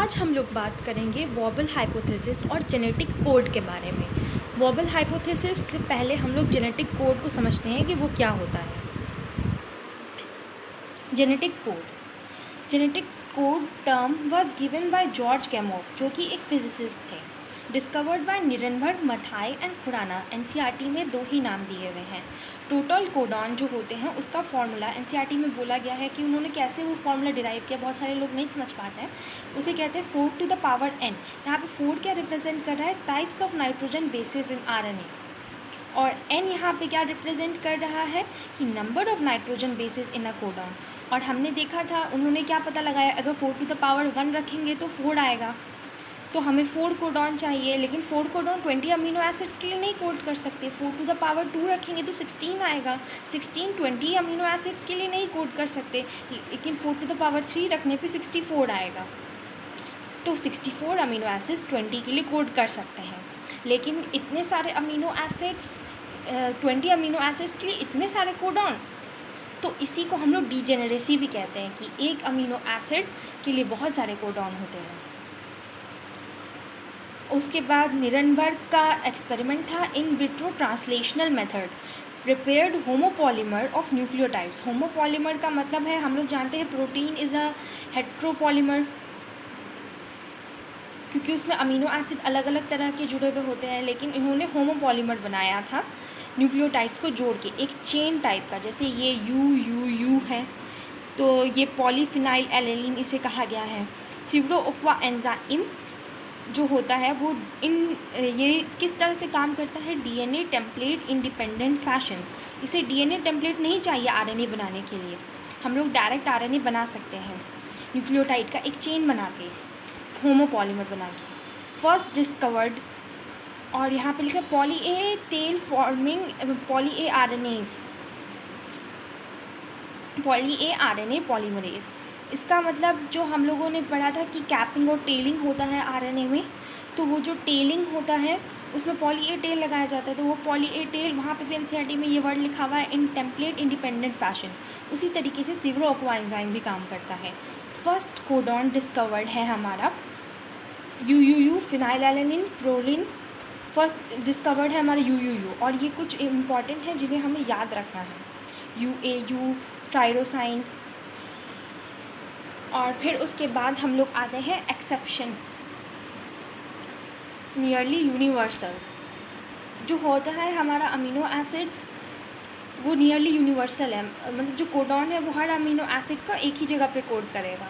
आज हम लोग बात करेंगे वॉबल हाइपोथेसिस और जेनेटिक कोड के बारे में। वॉबल हाइपोथेसिस से पहले हम लोग जेनेटिक कोड को समझते हैं कि वो क्या होता है। Genetic code term was given by George Gamow, जो कि एक फिजिसिस्ट थे। Discovered by Nirenberg, Matthaei and Khorana. NCERT में 2 ही नाम दिए हुए हैं। टोटल कोडॉन जो होते हैं उसका फॉर्मूला एनसीईआरटी में बोला गया है कि उन्होंने कैसे वो फॉर्मूला डिराइव किया, बहुत सारे लोग नहीं समझ पाते हैं। उसे कहते हैं 4 टू द पावर n। यहाँ पे 4 क्या रिप्रेजेंट कर रहा है? Types of nitrogen bases in RNA. और n यहाँ पे क्या रिप्रेजेंट कर रहा है कि number of nitrogen bases in a codon. और हमने देखा था उन्होंने क्या पता लगाया, अगर 4 टू द पावर 1 रखेंगे तो 4 आएगा, तो हमें 4 कोडॉन चाहिए। लेकिन 4 कोडॉन 20 अमीनो एसिड्स के लिए नहीं कोड कर सकते। 4 टू द पावर 2 रखेंगे तो 16 आएगा। 16 20 अमीनो एसिड्स के लिए नहीं कोड कर सकते, लेकिन 4 टू द पावर 3 रखने पे 64 आएगा। तो 64 अमीनो एसिड्स 20 के लिए कोड कर सकते हैं। लेकिन इतने सारे अमीनो एसिड्स 20 अमीनो एसिड्स के लिए इतने सारे कोडॉन, तो इसी को हम लोग डीजेनरेसी भी कहते हैं कि एक अमीनो एसिड के लिए बहुत सारे कोडॉन होते हैं। उसके बाद निरनबर्ग का एक्सपेरिमेंट था in vitro translational method prepared homopolymer of nucleotides. Homopolymer का मतलब है, हम लोग जानते हैं प्रोटीन इज़ अ हेट्रोपॉलीमर, क्योंकि उसमें अमीनो एसिड अलग अलग तरह के जुड़े हुए होते हैं। लेकिन इन्होंने होमोपॉलीमर बनाया था न्यूक्लियोटाइड्स को जोड़ के, एक चेन टाइप का। जैसे ये यू है तो ये पॉलीफिनाइल एलेनिन इसे कहा गया है। सिवरोओक्वा एंजाइम जो होता है वो ये किस तरह से काम करता है? DNA template independent fashion. इसे डीएनए टेम्पलेट नहीं चाहिए आरएनए बनाने के लिए, हम लोग डायरेक्ट आरएनए बना सकते हैं न्यूक्लियोटाइड का एक चेन बना के, होमोपॉलीमर बना के। फर्स्ट डिस्कवर्ड, और यहाँ पे लिखा है poly A tail forming poly A RNA polymerase. इसका मतलब जो हम लोगों ने पढ़ा था कि कैपिंग और टेलिंग होता है आरएनए में, तो वो जो टेलिंग होता है उसमें पॉली ए टेल लगाया जाता है। तो वो पॉली ए टेल, वहाँ पे भी एनसीईआरटी में ये वर्ड लिखा हुआ है इन टेम्पलेट इंडिपेंडेंट फैशन। उसी तरीके से सिवरोओक्वा एंजाइम भी काम करता है। फर्स्ट कोडॉन डिस्कवर्ड है हमारा यूयूयू फिनाइलएलेनिन प्रोलिन। फर्स्ट डिस्कवर्ड है हमारा यूयूयू, और ये कुछ इम्पॉर्टेंट हैं जिन्हें हमें याद रखना है। यूएयू, टायरोसाइन। और फिर उसके बाद हम लोग आते हैं एक्सेप्शन, नियरली यूनिवर्सल। जो होता है हमारा अमीनो एसिड्स वो नियरली यूनिवर्सल है, मतलब जो कोडॉन है वो हर अमीनो एसिड का एक ही जगह पे कोड करेगा।